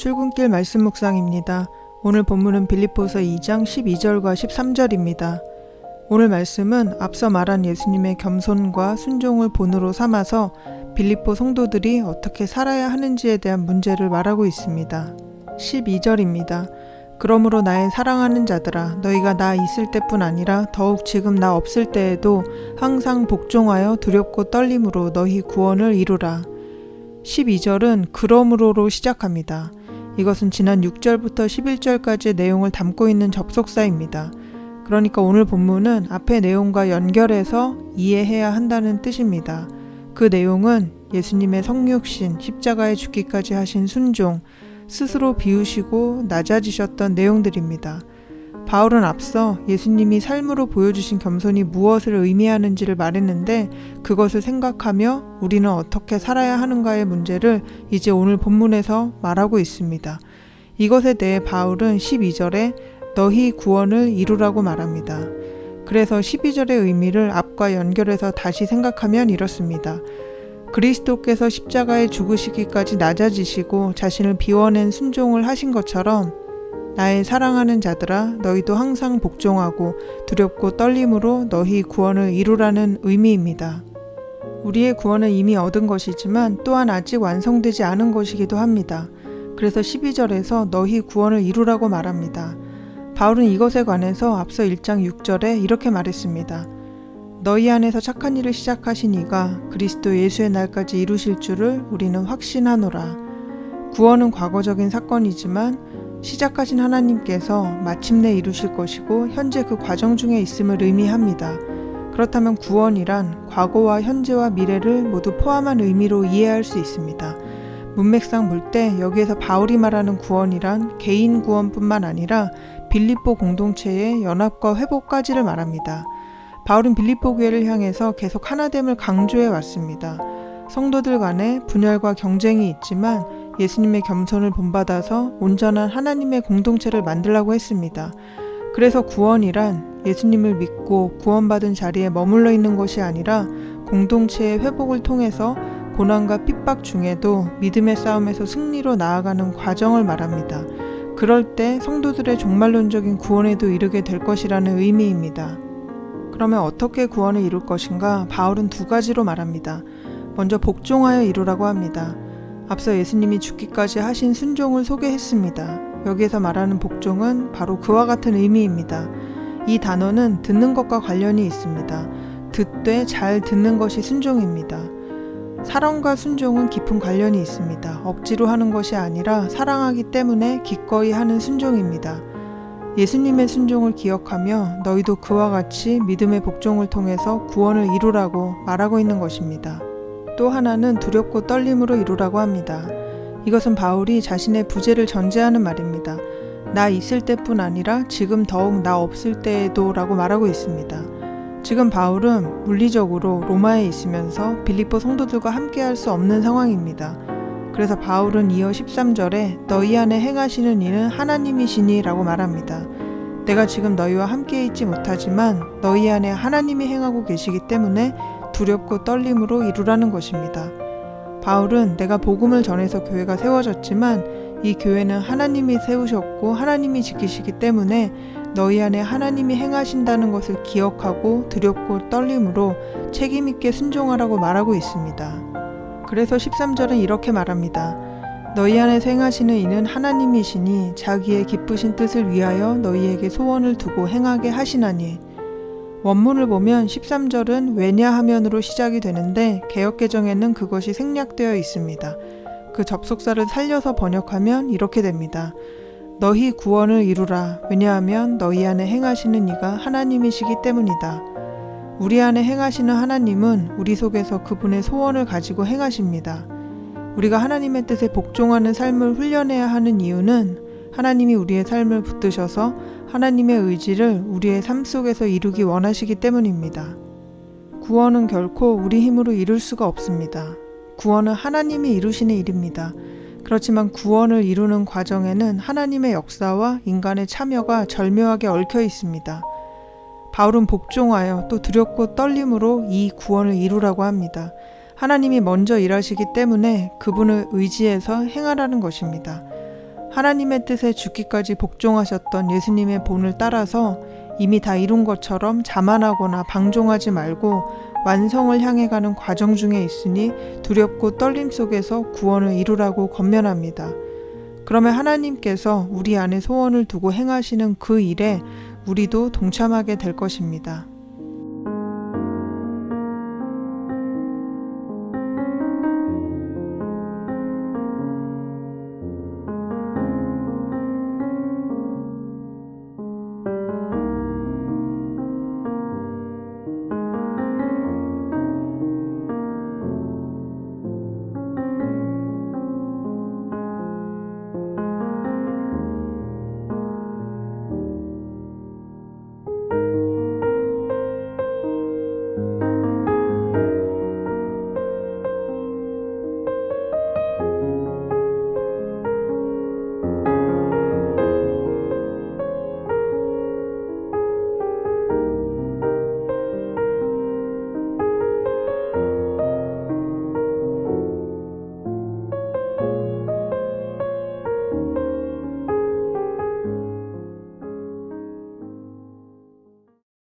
출근길 말씀 묵상입니다. 오늘 본문은 빌립보서 2장 12절과 13절입니다. 오늘 말씀은 앞서 말한 예수님의 겸손과 순종을 본으로 삼아서 빌립보 성도들이 어떻게 살아야 하는지에 대한 문제를 말하고 있습니다. 12절입니다. 그러므로 나의 사랑하는 자들아, 너희가 나 있을 때뿐 아니라 더욱 지금 나 없을 때에도 항상 복종하여 두렵고 떨림으로 너희 구원을 이루라. 12절은 그러므로로 시작합니다. 이것은 지난 6절부터 11절까지의 내용을 담고 있는 접속사입니다. 그러니까 오늘 본문은 앞의 내용과 연결해서 이해해야 한다는 뜻입니다. 그 내용은 예수님의 성육신, 십자가에 죽기까지 하신 순종, 스스로 비우시고 낮아지셨던 내용들입니다. 바울은 앞서 예수님이 삶으로 보여주신 겸손이 무엇을 의미하는지를 말했는데 그것을 생각하며 우리는 어떻게 살아야 하는가의 문제를 이제 오늘 본문에서 말하고 있습니다. 이것에 대해 바울은 12절에 너희 구원을 이루라고 말합니다. 그래서 12절의 의미를 앞과 연결해서 다시 생각하면 이렇습니다. 그리스도께서 십자가에 죽으시기까지 낮아지시고 자신을 비워낸 순종을 하신 것처럼 나의 사랑하는 자들아, 너희도 항상 복종하고 두렵고 떨림으로 너희 구원을 이루라는 의미입니다. 우리의 구원은 이미 얻은 것이지만 또한 아직 완성되지 않은 것이기도 합니다. 그래서 12절에서 너희 구원을 이루라고 말합니다. 바울은 이것에 관해서 앞서 1장 6절에 이렇게 말했습니다. 너희 안에서 착한 일을 시작하신 이가 그리스도 예수의 날까지 이루실 줄을 우리는 확신하노라. 구원은 과거적인 사건이지만 시작하신 하나님께서 마침내 이루실 것이고 현재 그 과정 중에 있음을 의미합니다. 그렇다면 구원이란 과거와 현재와 미래를 모두 포함한 의미로 이해할 수 있습니다. 문맥상 볼 때 여기에서 바울이 말하는 구원이란 개인 구원뿐만 아니라 빌립보 공동체의 연합과 회복까지를 말합니다. 바울은 빌립보 교회를 향해서 계속 하나됨을 강조해 왔습니다. 성도들 간에 분열과 경쟁이 있지만 예수님의 겸손을 본받아서 온전한 하나님의 공동체를 만들라고 했습니다. 그래서 구원이란 예수님을 믿고 구원받은 자리에 머물러 있는 것이 아니라 공동체의 회복을 통해서 고난과 핍박 중에도 믿음의 싸움에서 승리로 나아가는 과정을 말합니다. 그럴 때 성도들의 종말론적인 구원에도 이르게 될 것이라는 의미입니다. 그러면 어떻게 구원을 이룰 것인가? 바울은 두 가지로 말합니다. 먼저 복종하여 이루라고 합니다. 앞서 예수님이 죽기까지 하신 순종을 소개했습니다. 여기에서 말하는 복종은 바로 그와 같은 의미입니다. 이 단어는 듣는 것과 관련이 있습니다. 듣되 잘 듣는 것이 순종입니다. 사랑과 순종은 깊은 관련이 있습니다. 억지로 하는 것이 아니라 사랑하기 때문에 기꺼이 하는 순종입니다. 예수님의 순종을 기억하며 너희도 그와 같이 믿음의 복종을 통해서 구원을 이루라고 말하고 있는 것입니다. 또 하나는 두렵고 떨림으로 이루라고 합니다. 이것은 바울이 자신의 부재를 전제하는 말입니다. 나 있을 때뿐 아니라 지금 더욱 나 없을 때에도 라고 말하고 있습니다. 지금 바울은 물리적으로 로마에 있으면서 빌립보 성도들과 함께할 수 없는 상황입니다. 그래서 바울은 이어 13절에 너희 안에 행하시는 이는 하나님이시니 라고 말합니다. 내가 지금 너희와 함께 있지 못하지만 너희 안에 하나님이 행하고 계시기 때문에 두렵고 떨림으로 이루라는 것입니다. 바울은 내가 복음을 전해서 교회가 세워졌지만 이 교회는 하나님이 세우셨고 하나님이 지키시기 때문에 너희 안에 하나님이 행하신다는 것을 기억하고 두렵고 떨림으로 책임있게 순종하라고 말하고 있습니다. 그래서 13절은 이렇게 말합니다. 너희 안에서 행하시는 이는 하나님이시니 자기의 기쁘신 뜻을 위하여 너희에게 소원을 두고 행하게 하시나니. 원문을 보면 13절은 왜냐하면으로 시작이 되는데 개역개정에는 그것이 생략되어 있습니다. 그 접속사를 살려서 번역하면 이렇게 됩니다. 너희 구원을 이루라. 왜냐하면 너희 안에 행하시는 이가 하나님이시기 때문이다. 우리 안에 행하시는 하나님은 우리 속에서 그분의 소원을 가지고 행하십니다. 우리가 하나님의 뜻에 복종하는 삶을 훈련해야 하는 이유는 하나님이 우리의 삶을 붙드셔서 하나님의 의지를 우리의 삶 속에서 이루기 원하시기 때문입니다. 구원은 결코 우리 힘으로 이룰 수가 없습니다. 구원은 하나님이 이루시는 일입니다. 그렇지만 구원을 이루는 과정에는 하나님의 역사와 인간의 참여가 절묘하게 얽혀 있습니다. 바울은 복종하여 또 두렵고 떨림으로 이 구원을 이루라고 합니다. 하나님이 먼저 일하시기 때문에 그분을 의지해서 행하라는 것입니다. 하나님의 뜻에 죽기까지 복종하셨던 예수님의 본을 따라서 이미 다 이룬 것처럼 자만하거나 방종하지 말고 완성을 향해 가는 과정 중에 있으니 두렵고 떨림 속에서 구원을 이루라고 권면합니다. 그러면 하나님께서 우리 안에 소원을 두고 행하시는 그 일에 우리도 동참하게 될 것입니다.